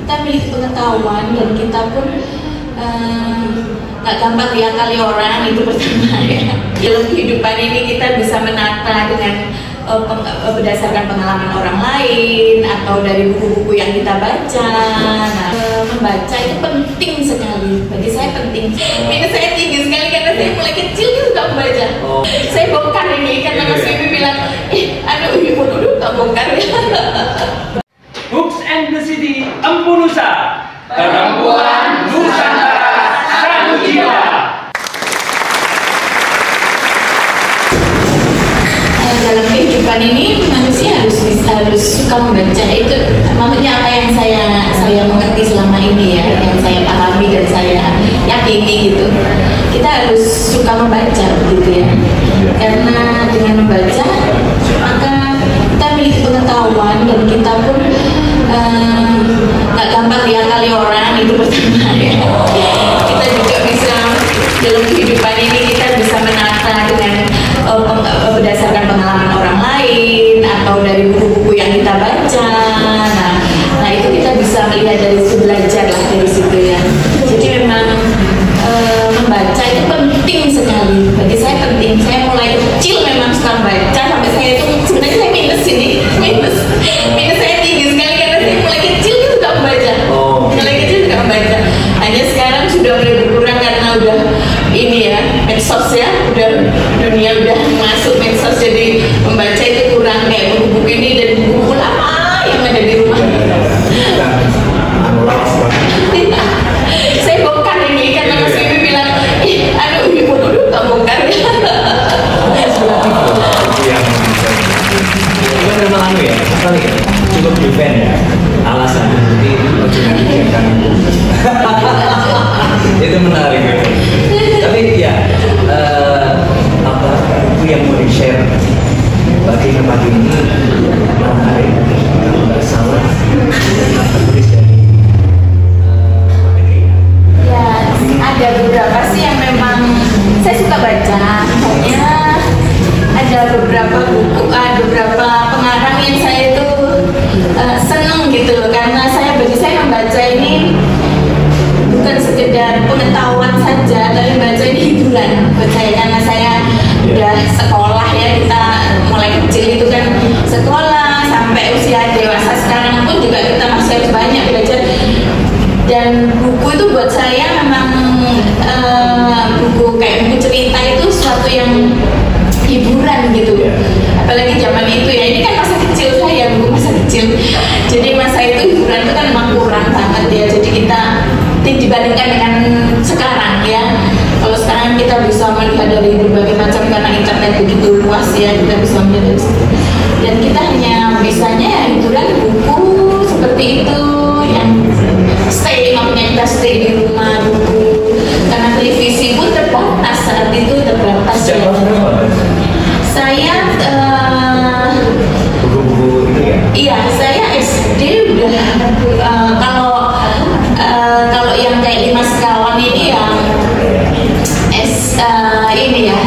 kita memiliki pengetahuan dan kita pun nggak gampang diakali orang, itu pertama ya. Dalam kehidupan ini kita bisa menata dengan berdasarkan pengalaman orang lain atau dari buku-buku yang kita baca. Nah, membaca itu penting sekali, bagi saya penting. Minus saya tinggi sekali karena saya mulai kecil itu suka membaca. Saya bongkar ini karena Mas Bibi bilang, aduh ibu dulu tak bongkar ya. Books and the City Empu Nusa, Perempuan Nusantara Satu Jiwa. Dalam kehidupan ini manusia harus suka membaca. Itu maksudnya apa yang saya mengerti selama ini ya, yang saya pahami dan saya yakini gitu. Kita harus suka membaca gitu ya, karena dengan membaca maka kita memiliki pengetahuan dan kita pun nggak gampang diakali orang, itu pertama ya. Kita juga bisa dalam kehidupan ini kita bisa menata dengan berdasarkan pengalaman orang lain atau dari buku-buku yang kita baca. Nah itu kita bisa melihat dari situ, belajar lah dari situ ya. Jadi memang membaca itu penting sekali, bagi saya penting. Saya mulai kecil memang suka membaca, sampai saya itu sebenarnya saya minus saya tinggi sekali karena saya mulai kecil itu suka membaca. Mulai kecil suka membaca. Hanya sekarang sudah mulai berkurang karena udah ini ya, medsos ya, udah dunia udah masuk medsos, jadi membaca itu kurang kayak buku-buku ini dan buku lama yang ada di rumah. Saya bongkar ini karena Mas Bibi bilang, aduh ibu dulu tak bongkar ya. Memang ya, sekali ya, cukup defend ya, alasan jadi itu menarik ya. Tapi ya, apa itu yang mau di share bagi ini menarik, kalau nggak salah tulis dari Ya, ada beberapa sih yang memang saya suka baca. Misalnya ada beberapa buku, beberapa pengarang yang saya itu seneng gitu loh, karena bagi saya membaca ini bukan sekedar pengetahuan saja, tapi baca ini hiburan buat saya, karena saya udah sekolah ya, kita mulai kecil itu kan sekolah sampai usia dewasa sekarang pun juga kita masih harus banyak belajar, dan buku itu buat saya memang buku kayak buku cerita itu sesuatu yang hiburan gitu, apalagi zaman itu ya, ini kan masa kecil saya, buku masa kecil, jadi masa itu hiburan itu kan memang kurang banget ya, jadi kita dibandingkan dengan sekarang ya, kalau sekarang kita bisa melihat dari berbagai macam karena internet begitu luas ya, kita bisa melihat dari situ, dan kita hanya bisanya ya hiburan buku seperti itu yang makanya kita stay di rumah buku, karena televisi pun terbatas saat itu, terbatas ya. Saya buku-buku itu ya? Iya, saya SD udah kalau yang kayak 5 sekawan ini yang ini ya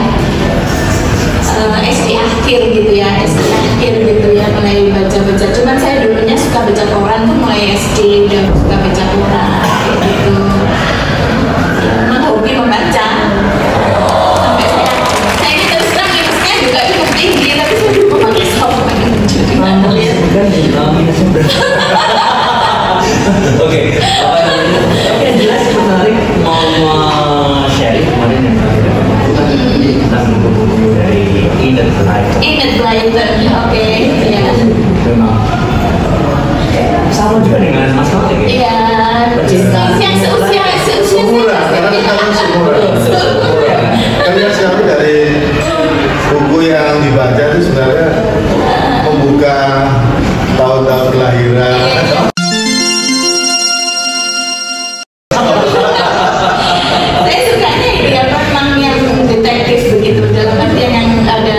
SD akhir gitu ya, SD akhir gitu ya, mulai baca-baca. Cuman saya dulunya suka baca koran tuh mulai SD, udah suka baca koran kayak gitu. Memang hobi membaca. Sampai saya ini terus terang minusnya juga cukup tinggi, tapi saya belum memakai software. Gimana lihat? Minusnya berapa? Oke, apa namanya? Yang jelas menarik mau sharing kemarin yang tentang buku-buku dari Enid Blyton. Oke, ya. Memang sama juga dengan Mas Kamal ya? Iya, yang seusia karena kita kan seumuran. Kan yang sekali dari buku yang dibaca itu sebenarnya membuka tahun-tahun kelahiran. Saya sukanya ini ya, memang yang detektif begitu, dalam artian yang ada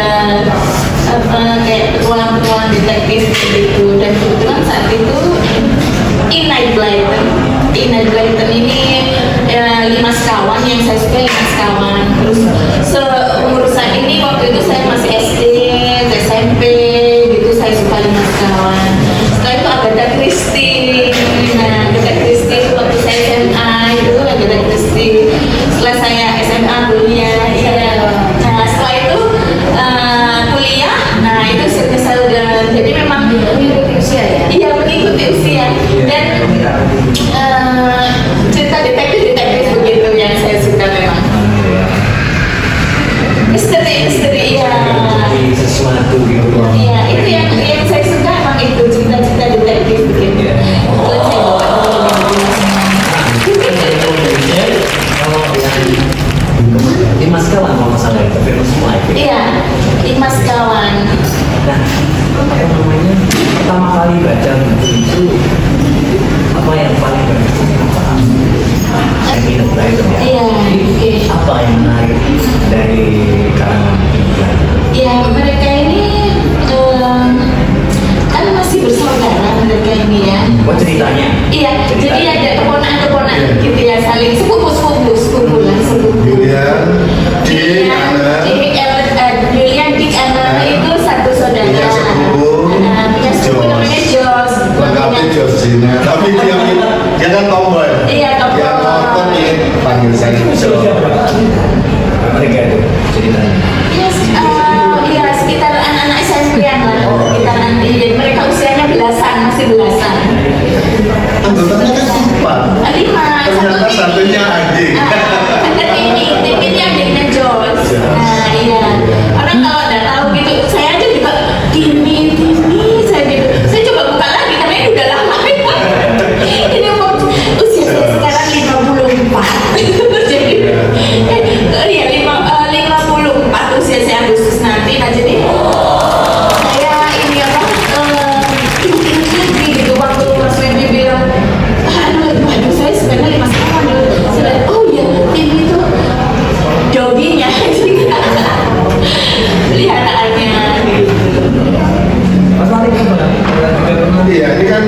kayak petualang-petualang detektif begitu, dan kebetulan saat itu Enid Blyton ini 5 sekawan yang saya suka, 5 sekawan. Terus seumur saat ini waktu itu saya masih SD, SMP gitu, saya suka 5 sekawan. Setelah itu Agatha Christie. Nah, Agatha saya bisa. Mereka itu ceritanya. Ya sekitar anak-anak SMP-an lah, sekitaran ini. Mereka usianya masih belasan. Anggotanya kan 4. 5. Ternyata satunya adik. Ada timnya adiknya George. Nah iya. Orang kalau udah tahu gitu, saya aja juga Timi, saya gitu. Saya coba buka lagi karena ini udah lama. Ini usia saya sekarang 54. Jadi ya 54 usia saya Agustus nanti. Nah jadi saya ini apa ingat gitu waktu Mas Wendy bilang waduh saya sebenarnya 5 tahun dulu. Oh iya tim itu doginya peliharaannya Mas Malik gimana? Iya, ini kan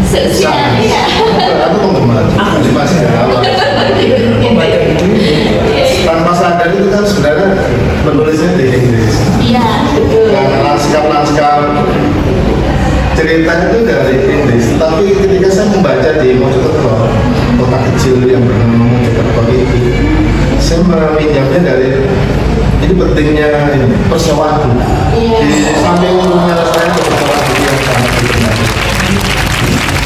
seusia ya. aku penggemar. Aku masih awal. Tanpa sadar itu kan sebenarnya menulisnya di Inggris. Iya betul. Dan naskah cerita itu dari Inggris. Tapi ketika saya membaca di Mojokerto, kota kecil yang bernama Mojokerto itu, saya meminjamnya dari ini pentingnya ini, persewaan buku. Di samping rumah saya ada persewaan buku yang sangat dikenal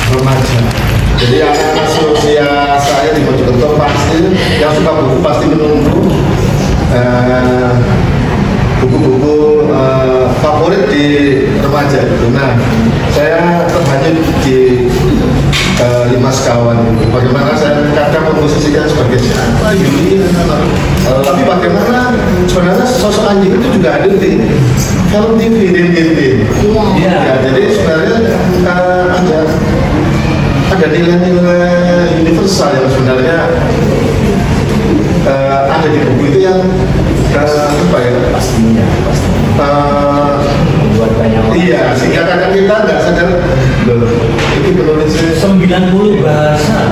remaja. Jadi anak-anak seusia saya di Mojokerto pasti yang suka buku pasti menunggu buku-buku favorit di remaja itu. Nah, saya terhanyut di 5 sekawan itu. Bagaimana saya kadang memposisikan sebagai siapa Yuli, tapi bagaimana sebenarnya sosok anjing itu juga ada di film TV Tintin. Iya. Ya, jadi sebenarnya ada nilai-nilai universal yang sebenarnya ada di buku itu yang apa ya? Pastinya. Buat banyak orang. Iya, sehingga kadang kita nggak sadar loh, itu penulisnya 90 bahasa.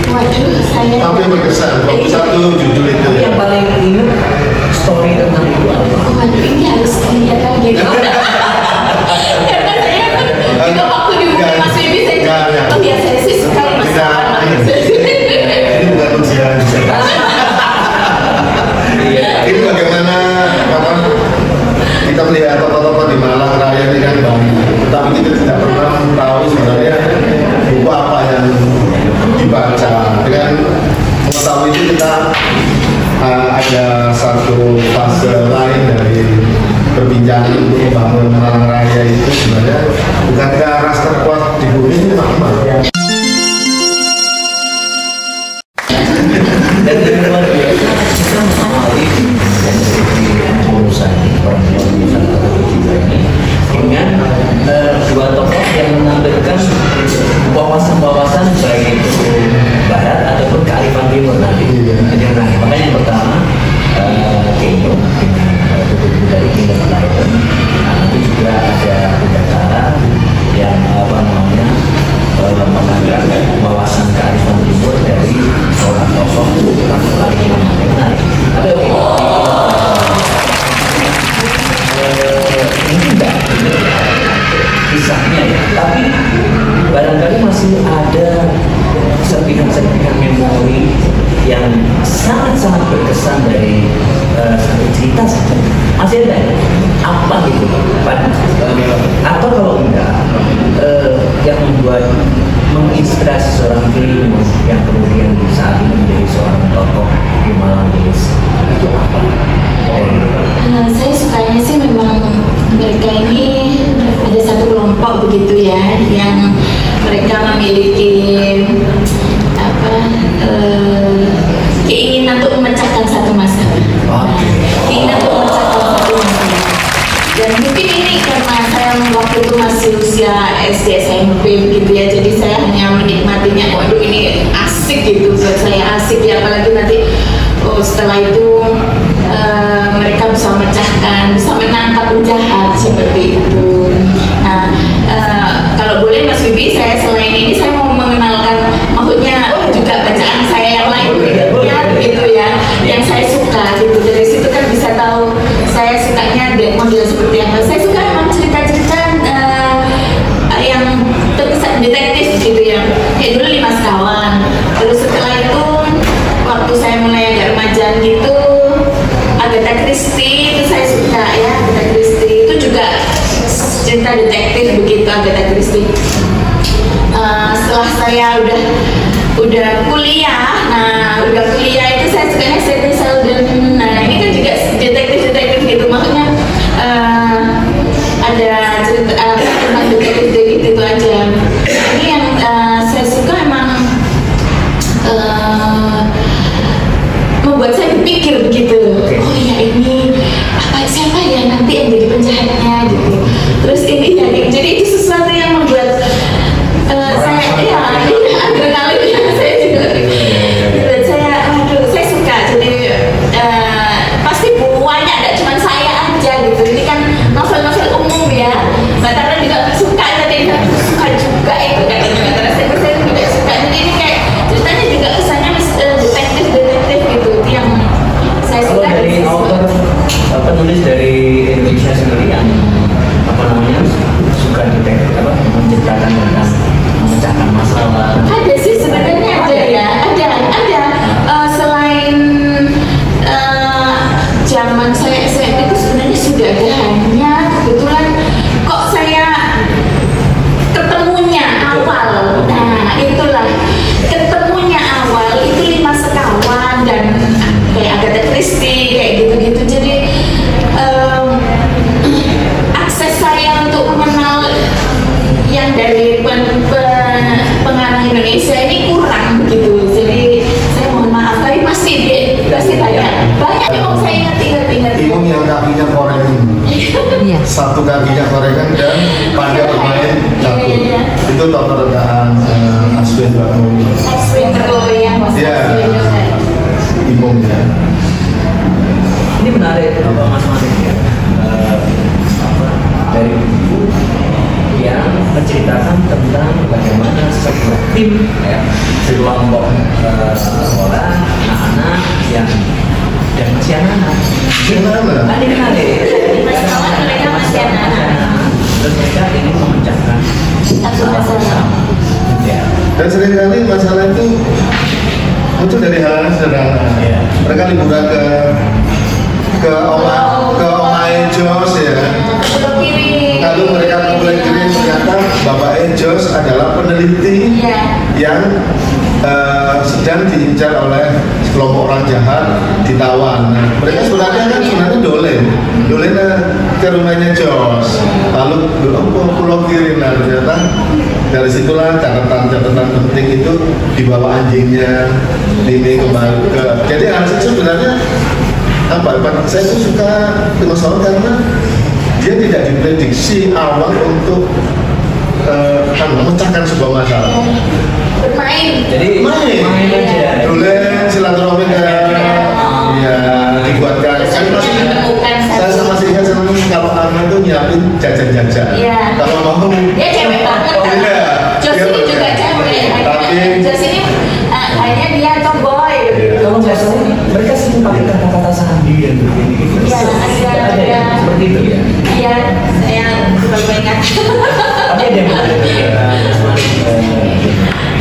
Waduh saya Tapi berkesan, waktu satu judul itu ya. Yang paling ingat story tentang itu apa? waduh ini harus dilihat lagi. Karena saya kan juga waktu di buku Mas Bibi saya oh ya saya sih suka masalah. Ini bukan ujian. Ini bagaimana kita melihat tokoh-tokoh di Malang Raya ini kan banyak, tapi kita tidak pernah tahu sebenarnya buku apa yang dibaca. Dengan mengetahui itu kita ada satu fase lain dari perbincangan untuk membangun Malang Raya itu sebenarnya bukankah ras terkuat di bumi ini Mama? Dan luar biasa kita mengenali urusan perempuan ini dengan dua tokoh yang menampilkan wawasan-wawasan baik itu barat ataupun kearifan timur nanti. Jadi makanya yang pertama Kendo buku-buku dari Kendo Lighten, nanti juga ada Bunda yang mengangkat wawasan kearifan timur dari seorang tokoh lagi yang menarik. Ada ini enggak kisahnya ya, tapi barangkali masih ada serpihan-serpihan memori yang sangat-sangat berkesan dari satu cerita saja. Masih ada apa gitu Pak? Atau kalau enggak yang membuat menginspirasi seorang film yang kemudian saat ini menjadi seorang tokoh di Malang itu apa? Saya sukanya sih memang mereka ini ada satu kelompok begitu ya yang mereka memiliki keinginan untuk memecahkan satu masalah. Keinginan untuk memecahkan satu masalah. Dan mungkin ini karena saya waktu itu masih usia SD SMP begitu ya, jadi saya hanya menikmatinya. Waduh ini asik gitu, buat saya asik ya, apalagi nanti setelah itu mereka bisa memecahkan, bisa menangkap penjahat seperti itu. Nah, kalau boleh Mas Bibi, saya selain ini saya mau mengenalkan, maksudnya juga bacaan saya yang lain, ya gitu ya, yang saya suka gitu. Dari situ kan bisa tahu saya sukanya model seperti apa. Saya suka memang cerita-cerita yang terkesan cerita detektif begitu, Agatha Christie. Setelah saya udah kuliah, udah kuliah itu saya sukanya Cecil Selden. Nah ini kan juga detektif gitu, maksudnya ada cerita tentang detektif itu aja. Ini yang saya suka emang membuat saya berpikir begitu. Oh ya ini siapa ya nanti yang jadi penjahatnya gitu. Terus ini jadi itu sesuatu yang membuat saya adrenalin saya juga. Dan saya suka. Jadi pasti banyak, tidak cuma saya aja gitu. Ini kan novel-novel umum ya. Mbak Tara juga suka, tapi suka juga itu kan. Saya juga suka. Jadi ini kayak ceritanya juga kesannya detektif gitu. Itu yang saya suka. Kalau dari author penulis dari Indonesia sendiri yang suka detektif menciptakan tentang memecahkan masalah. Ada sih sebenarnya ada ya, ada. Selain zaman saya SMP itu sebenarnya sudah ada, hanya kebetulan kok saya ketemunya awal. Nah itulah ketemunya awal itu 5 Sekawan dan kayak Agatha Christie kayak gitu-gitu. Jadi akses saya untuk mengenal yang dari pengarang Indonesia ini kurang begitu. Jadi saya mohon maaf, tapi pasti banyak yang saya ingat. Imam yang kakinya koreng, satu kakinya korengan dan pandai bermain catur. Itu tokoh rekaan Aswin yang ya, Imam ya. Ini menarik Mas Martin ya, dari buku yang menceritakan tentang bagaimana sebuah tim ya, sekelompok sekolah anak-anak yang dan masih anak-anak. Ini menarik. Mereka masih anak-anak. Dan mereka ingin memecahkan masalah. Ya. Dan seringkali masalah itu muncul dari hal-hal sederhana. Ya. Mereka liburan ke Omai Jos ya. Lalu mereka mulai kiri, ternyata Bapak Jos adalah peneliti yang sedang diincar oleh sekelompok orang jahat, ditawan. Nah, mereka sebenarnya dolen ke rumahnya Jos. Lalu pulau kiri, nah ternyata dari situlah catatan penting itu dibawa anjingnya ini kembali ke. Jadi hasil sebenarnya saya tuh suka dengan soal karena dia tidak diprediksi awal untuk memecahkan sebuah masalah. Bermain. Jadi main aja. Dolen silaturahmi ya dibuatkan. Saya sama si Ikan senang kalau Arma itu nyiapin jajan-jajan. Kalau mau dia cewek banget. Jos ini juga cewek. Tapi Jos ini kayaknya dia tomboy. Kalau nggak salah mereka sering pakai kata-kata sandi dan begini. Iya, ada seperti itu ya. Iya, saya coba ingat. Tapi ada yang menarik ya,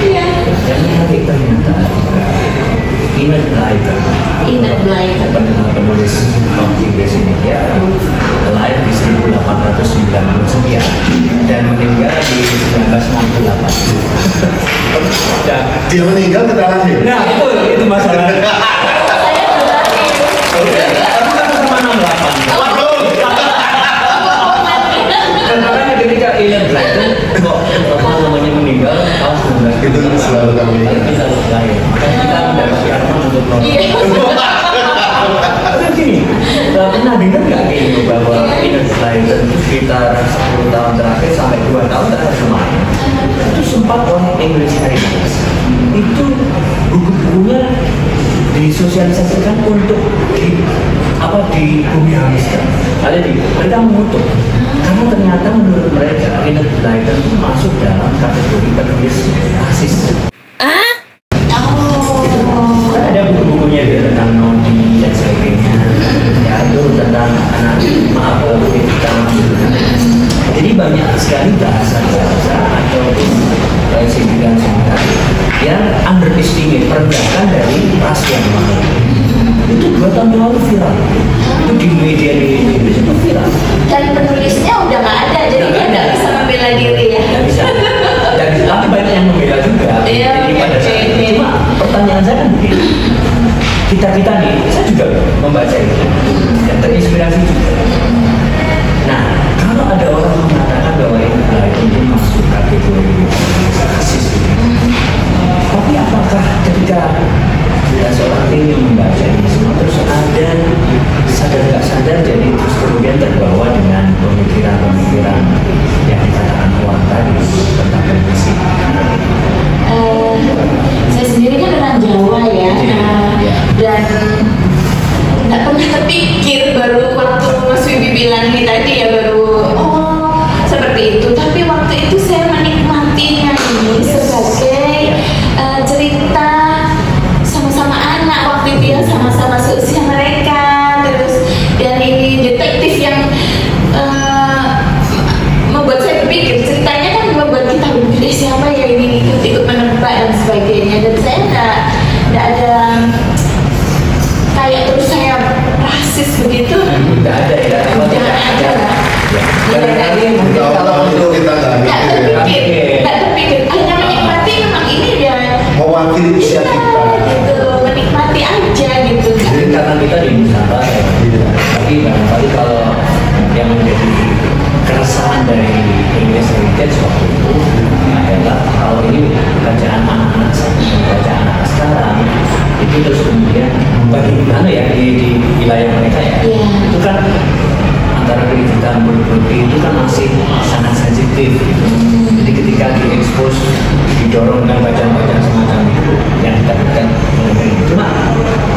Iya. yang menarik ternyata Enid Blyton penulis komik Inggris ini ya, lahir di 1899 dan meninggal di 1968. dia meninggal kita lahir. Nah itu masalah. Aku kan sama 68. Dan makanya ketika Enid Blyton kok meninggal tahun 19 Itu selalu kami kita lahir. Makanya kita mendapati Arman untuk tapi gini, pernah dengar nggak gini bahwa Enid Blyton itu sekitar 10 tahun terakhir sampai 2 tahun terakhir kemarin itu sempat oleh English Heritage itu buku-bukunya disosialisasikan untuk dipublikasikan. Mereka mengutuk karena ternyata menurut mereka Enid Blyton itu masuk dalam kategori penulis rasis. Ada buku-bukunya tentang Noni dan sebagainya. Ya itu tentang anak kita. Jadi banyak sekali bahasa atau sindiran-sindiran yang underestimate, merendahkan dari ras yang lain. Itu 2 tahun lalu viral. Itu di media di Inggris itu viral. Dan penulisnya udah nggak ada, jadi dia dari English Heritage waktu itu adalah kalau ini bacaan anak-anak sekarang itu terus kemudian bagaimana ya di wilayah mereka ya, itu kan antara pendidikan berhenti itu kan masih sangat sensitif gitu. Jadi ketika diekspos, didorong dengan bacaan-bacaan semacam itu yang kita bukan cuma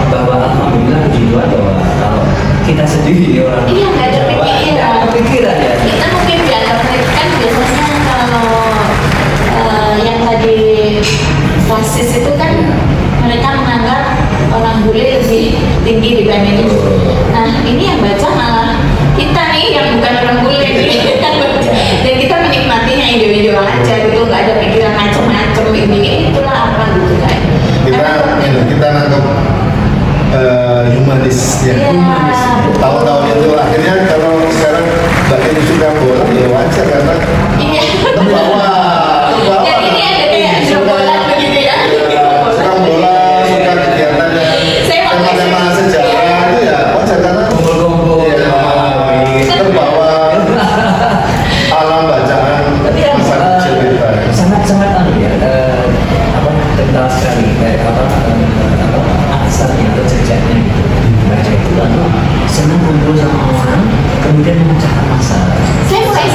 bahwa alhamdulillah di luar bahwa kalau kita sendiri orang nggak ada pikiran ya kita mungkin dianggap mereka kan biasanya kalau yang tadi rasis itu kan mereka menganggap orang bule lebih tinggi dibanding itu. Nah ini yang baca malah kita nih yang bukan orang bule nih dan kita menikmatinya ide-ide aja gitu, nggak ada pikiran macam-macam ini itulah apa gitu kan. Kita nangkep humanis ya. Tahun-tahun itu akhirnya kalau sekarang Mbak Tini suka bola ya wajar karena terbawa. Dan ini ada kayak gerombolan begitu ya. Suka bola, suka kegiatan tema-tema sejarah itu ya wajar karena kumpul-kumpul terbawa alam bacaan masa kecil kita. Sangat-sangat kental sekali asasnya atau jejaknya gitu. Baca itu lalu senang kumpul sama orang, kemudian memecahkan masalah. Saya mulai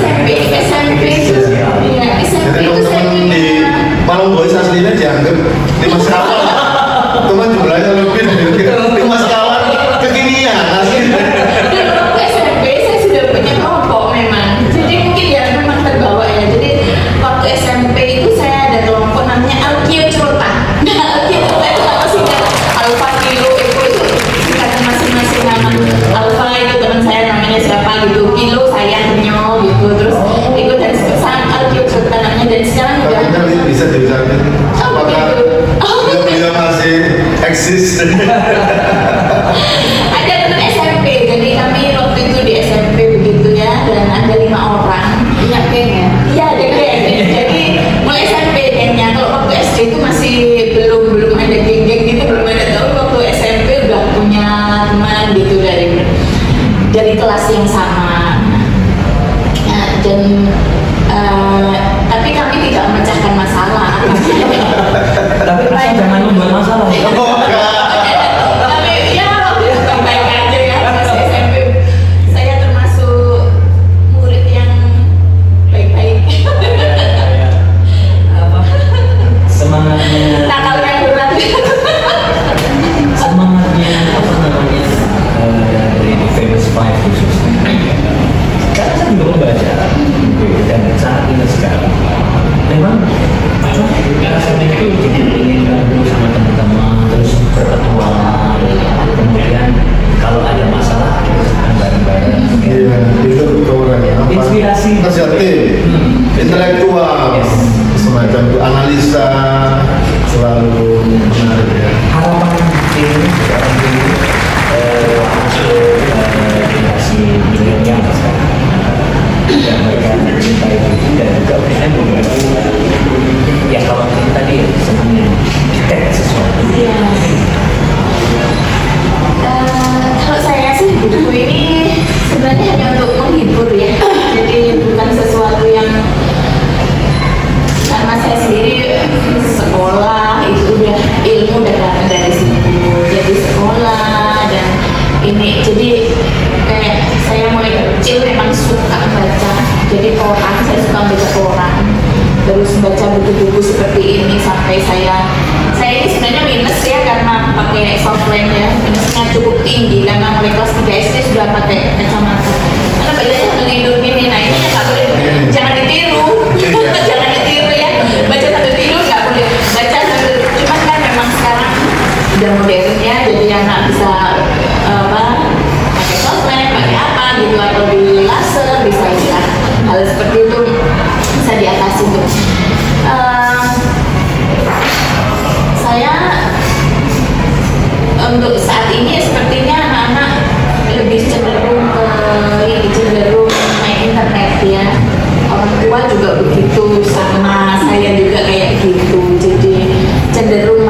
SMP itu Jadi teman-teman di Palung Boys aslinya dianggap 5 sekawan. Teman jumlahnya lebih dari 5 sekawan kekinian aslinya. Dan waktu SMP saya sudah punya kelompok memang. Jadi mungkin ya memang terbawa ya. Jadi waktu SMP itu saya ada kelompok namanya Alkio Cerota. Nah Alkio Cerota itu apa sih kan? Alfa Kilo itu singkatan masing-masing nama. Alfa itu teman saya namanya siapa gitu. Kilo saya Nyo gitu. Terus ikut dan sama Alkio Cerota namanya dan sekarang udah. Tapi bisa diucapkan apakah dia masih eksis? Ada teman SMP, jadi kami waktu itu di SMP begitu ya, dan ada 5 orang. Punya geng ya? Iya ada geng. Jadi mulai SMP gengnya. Kalau waktu SD itu masih belum ada geng-geng gitu, belum ada. Tapi waktu SMP udah punya teman gitu dari kelas yang sama. Nah, dan tapi kami tidak memecahkan masalah. Tapi jangan membuat masalah. Tapi ya baik aja ya. Masih SMP saya termasuk murid yang baik-baik. Semangatnya Nakalnya berat. semangatnya dari Famous Five khususnya. Karena saya juga membaca dan sangat ingat sekali. Memang rasanya itu ingin kumpul sama teman-teman terus berpetualang, kemudian kalau ada masalah kita bareng-bareng. Iya, itu orang Inspirasi. nasihat intelektual, semacam itu analisa selalu menarik ya. Harapan ini sekarang ini masuk generasi milenial sekarang. Dan mereka mencintai buku dan juga mereka membantu ya kalau kita tadi sebenarnya kita sesuatu. Iya. Kalau saya sih buku ini sebenarnya hanya untuk menghibur ya. Jadi bukan sesuatu yang karena saya sendiri sekolah itu udah ilmu udah datang dari situ. Jadi sekolah dan ini jadi kayak saya mulai kecil memang suka baca. Jadi koran saya suka baca koran. Terus baca buku-buku seperti ini sampai saya ini sebenarnya minus ya karena pakai software ya, minusnya cukup tinggi karena mulai kelas 3 SD sudah pakai kacamata karena bacanya sambil tidur gini. Nah ini nggak boleh, jangan ditiru. Jangan ditiru ya, baca sambil tidur nggak boleh, baca sambil, cuman kan memang sekarang udah modern ya, jadi anak bisa pakai software, pakai apa gitu atau di laser bisa ya, hal seperti itu bisa diatasi tuh. Saya untuk saat ini sepertinya anak-anak lebih cenderung main internet ya. Orang tua juga begitu, sama saya juga kayak gitu. Jadi cenderung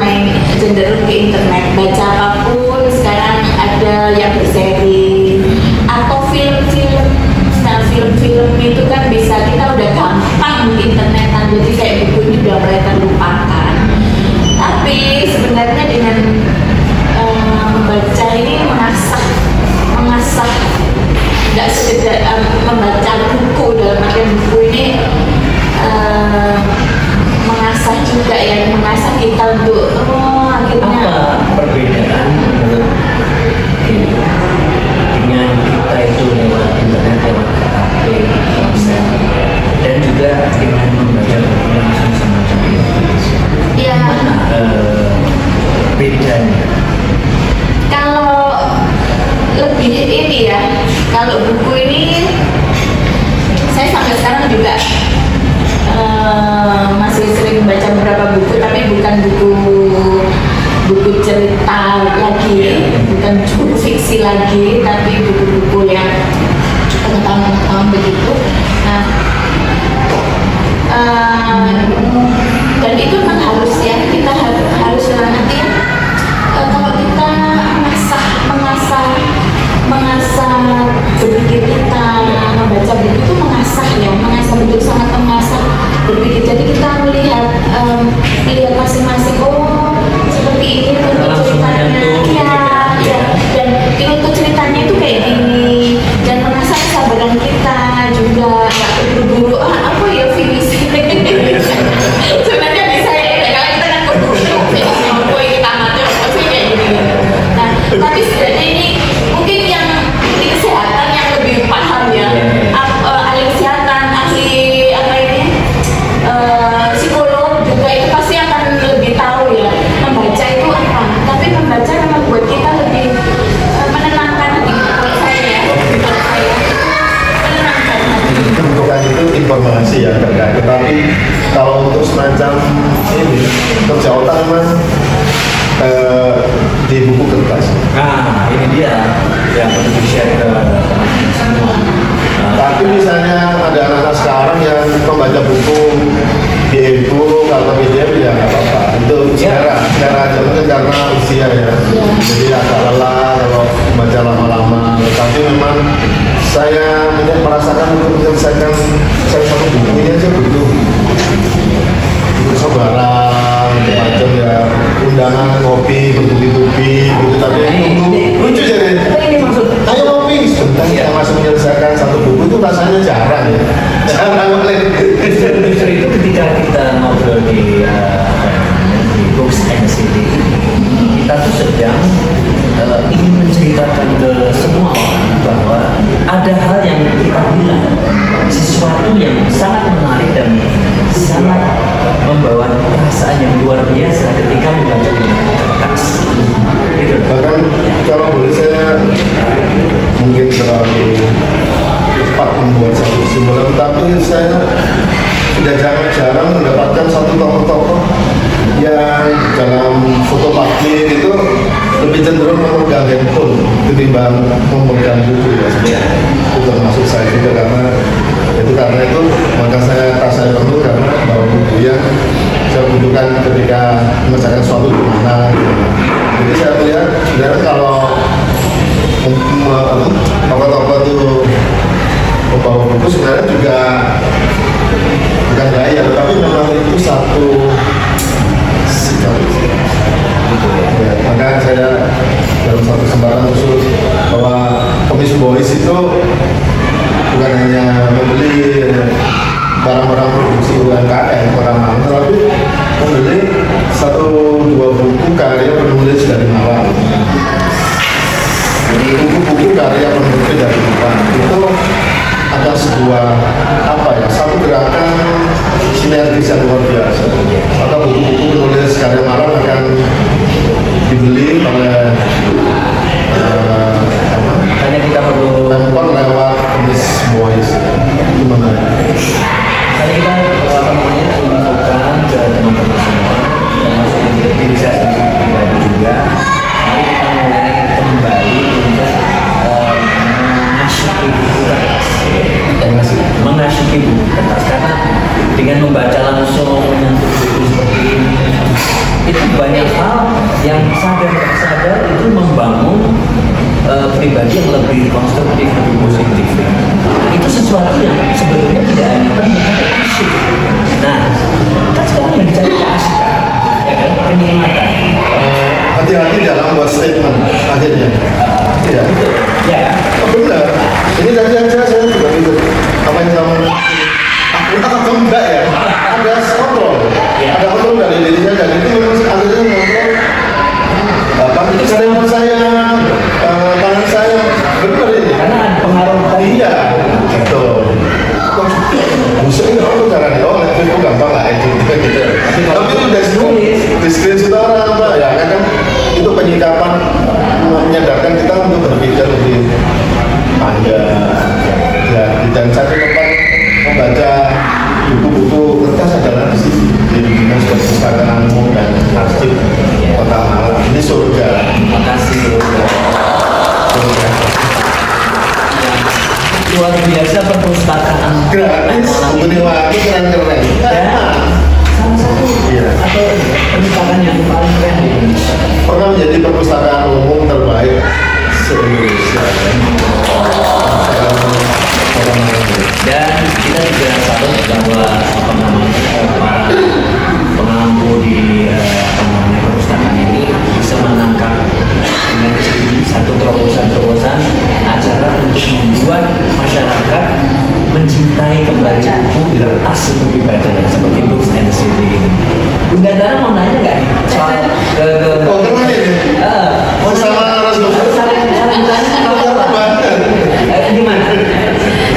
ke internet, baca apapun sekarang ada yang berseri atau film-film. Nah film-film itu kan bisa sekarang juga masih sering baca beberapa buku, tapi bukan buku cerita lagi, bukan buku fiksi lagi, tapi buku-buku yang pengetahuan begitu. Nah, dan itu memang harus ya, kita harus nanti kalau kita mengasah berpikir kita, membaca buku itu mengasah betul, sangat mengasah berpikir. Jadi kita melihat masing-masing, oh seperti ini untuk ceritanya, dan untuk ceritanya itu kayak gini, dan mengasah kesabaran kita juga, nggak terburu-buru apa ya finish. Sebenarnya bisa ya, kalau kita kan berburu-buru apa yang tamatnya apa sih kayak gini. Nah, tapi sebenarnya ini mungkin yang di kesehatan yang lebih paham ya, ahli kesehatan, ahli apa ini, psikolog juga itu pasti akan lebih tahu ya membaca itu apa. Tapi membaca memang buat kita lebih menenangkan hati. Kalau saya menenangkan hati. Bentukan itu informasi ya terkait, tetapi kalau untuk semacam ini kerja otak memang di buku kertas. Nah, ini dia yang perlu di-share ke teman-teman semua. Tapi misalnya ada anak-anak sekarang yang membaca buku di e-book atau PDF ya nggak apa-apa. Itu selera aja, mungkin karena usia ya. Jadi agak lelah kalau membaca lama-lama. Tapi memang saya merasakan untuk menyelesaikan satu buku ini aja butuh sabaran, macam ya, undangan kopi, bertubi-tubi gitu. Tapi lucu jadi. Ini maksud, ayo kopi sebentar kita masih menyelesaikan satu buku itu rasanya jarang ya. Jarang oleh. Justru itu ketika kita ngobrol di Books and City, kita tuh sedang ingin menceritakan ke semua orang bahwa ada hal yang kita bilang, sesuatu yang sangat menarik dan sangat membawa perasaan yang luar biasa ketika membaca kertas. Gitu. Bahkan kalau boleh saya mungkin terlalu cepat membuat satu kesimpulan, tapi saya tidak jarang mendapatkan satu tokoh-tokoh yang dalam foto parkir itu lebih cenderung memegang handphone ketimbang memegang buku ya sebenarnya. Itu termasuk saya juga karena itu maka saya perlu karena bawa buku yang saya butuhkan ketika mengerjakan sesuatu di mana gitu. Jadi saya melihat sebenarnya kalau tokoh-tokoh itu membawa buku sebenarnya juga bukan gaya, tetapi memang itu satu sikap gitu ya. Maka saya dalam satu kesempatan khusus bahwa Komis Boys itu bukan hanya membeli barang-barang produksi UMKM orang Malang, tetapi membeli 1-2 buku karya penulis dari Malang. Jadi buku-buku karya penulis dari Malang itu ada sebuah satu gerakan sinergis yang luar biasa. Maka buku-buku penulis karya Malang akan dibeli oleh hanya kita perlu handphone lewat Komis Boys. Gimana? Tadi kita menunjukkan ke teman-teman semua, termasuk diri saya sendiri pribadi juga. Mari kita mulai kembali untuk mengasyiki buku kertas, mengasyiki buku kertas, karena dengan membaca langsung menyentuh buku seperti ini, itu banyak hal yang sadar tak sadar itu membangun pribadi yang lebih konstruktif, lebih positif. Itu sesuatu yang sebetulnya tidak hanya penting, tapi asyik. Nah, kan sekarang yang dicari asyik, ya kan, kenikmatan. Hati-hati dalam buat statement akhirnya. Iya. Ya. Oh, benar. Ini tadi aja saya juga gitu. Apa yang namanya? Aku enggak ya. Ada kontrol. Ada kontrol dari diri saya dan itu memang akhirnya kontrol. Itu saya saya tangan saya benar ini. Karena ada pengaruh tadi. Iya. Betul. Busuk ini apa caranya? Oh, itu gampang lah itu gitu. Tapi itu udah di screenshot orang apa ya? Kan itu penyikapan menyadarkan kita untuk berpikir lebih panjang. Ya, dan satu tempat membaca buku-buku kertas adalah di sini di Dinas Perpustakaan Umum dan Arsip Kota Malang. Ini surga. Terima kasih. Surga. Luar biasa perpustakaan Gratis, ini lagi keren-keren. ya, salah satu Iya. atau perpustakaan yang paling keren di Indonesia. Pernah menjadi perpustakaan umum terbaik se-Indonesia. Dan kita juga salut bahwa para pengampu di perpustakaan ini bisa menangkap dengan satu terobosan acara untuk membuat masyarakat mencintai kembali buku di kertas untuk dibaca seperti Books and the City. Bunda Dara mau nanya nggak nih soal Oh, keren ini. mau Sama narasumber. gimana?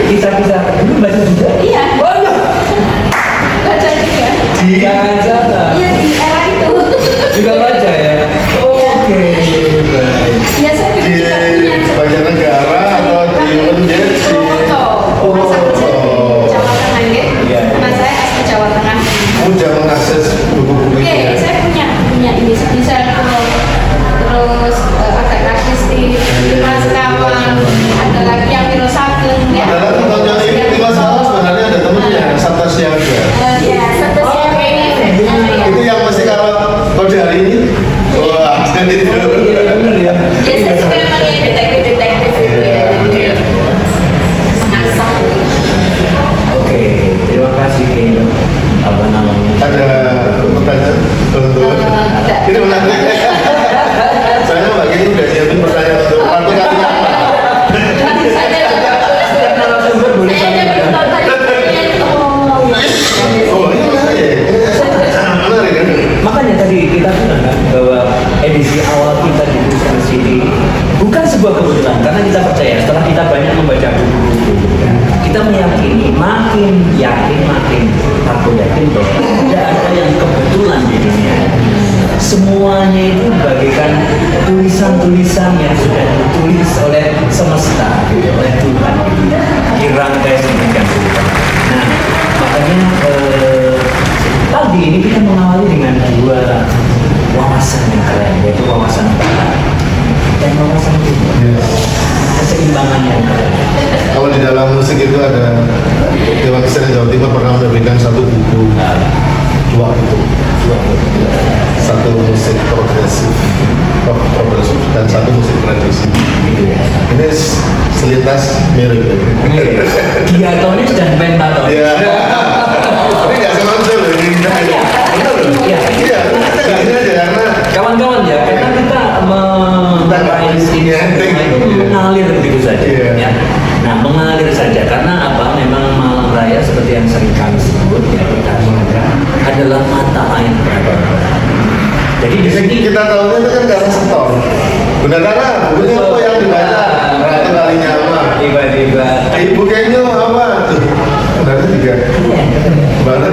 Bisa dulu baca juga? Iya. Waduh, Baca juga. jangan-jangan Iya di era itu. juga baca ya? Oke, baik. Iya saya Di juga punya. Banjarnegara atau di Unjet di Purwokerto. Masa kecil di Jawa Tengah ya. Iya. Sama saya asli Jawa Tengah. mudah mengakses buku-buku Oke, itu. saya punya ini bisa terus ada Kristi, Dimas Kawan, ada lagi yang Milo Sageng ya. Adalah contohnya ini Dimas Kawan sebenarnya ada temennya Sabta Siaga. Ya, satu siapa ini? Itu yang masih kalau kode hari ini. Wah, jadi itu. Iya, bener ya. Ya, saya suka memang ya detektif-detektif itu ya. Jadi mengasah. Oke, terima kasih apa namanya? Ada pertanyaan teman-teman. Tidak. Ini menarik. Saya Mbak Gini udah siapin pertanyaan untuk kartu kartunya. Saya juga Setiap narasumber boleh saya tanya. juga nonton Oh, ini menarik. Menarik kan? Makanya tadi kita bilang kan bahwa edisi awal kita di Books and the City bukan sebuah kebetulan karena kita percaya setelah kita banyak membaca buku-buku kita meyakini makin aku yakin bahwa tidak ada yang kebetulan di dunia. Semuanya itu bagaikan tulisan-tulisan yang sudah ditulis oleh semesta, gitu, oleh Tuhan, gitu. Dirangkai sedemikian rupa. Nah, makanya tadi ini kita mengawali dengan dua wawasan yang keren, yaitu wawasan barat dan wawasan timur. Keseimbangan yang keren. Kalau di dalam musik itu ada Dewa Kisah Jawa Timur pernah menerbitkan satu buku, dua buku, satu musik progresif, rock progresif dan satu musik tradisi. Ini selintas mirip. Diatonis dan pentatonis. Iya. Tapi nggak sengaja loh ini kita. Iya. Benar loh. Iya. Iya. Kita nggak sengaja karena Kawan-kawan ya, karena kita meraih ini itu mengalir begitu saja. Iya. Ya. Nah, mengalir saja karena apa? Memang Malang Raya seperti yang sering kami sebut ya kita adalah mata air peradaban. Jadi di sini kita tahunya itu kan karena setor. Benar karena bukunya apa yang dibaca? Ratu Kalinyama. tiba-tiba Ibu kayaknya apa? Sebenarnya juga banget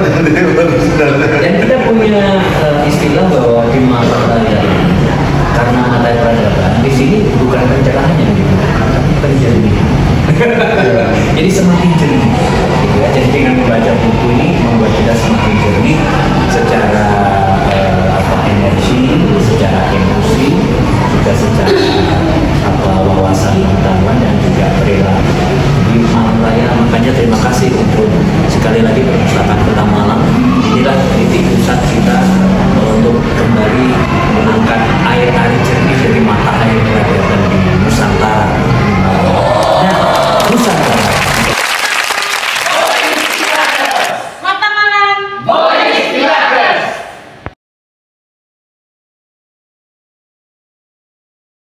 dan kita punya istilah bahwa di Malang Raya karena mata air peradaban di sini bukan pencerahan yang dibutuhkan, tapi penjernihan. Jadi semakin jernih, gitu ya. Jadi dengan membaca buku ini membuat kita semakin jernih secara energi, secara emosi, juga secara wawasan pengetahuan dan juga perilaku di Malang Raya. Makanya terima kasih untuk sekali lagi Perpustakaan Kota Malang. Inilah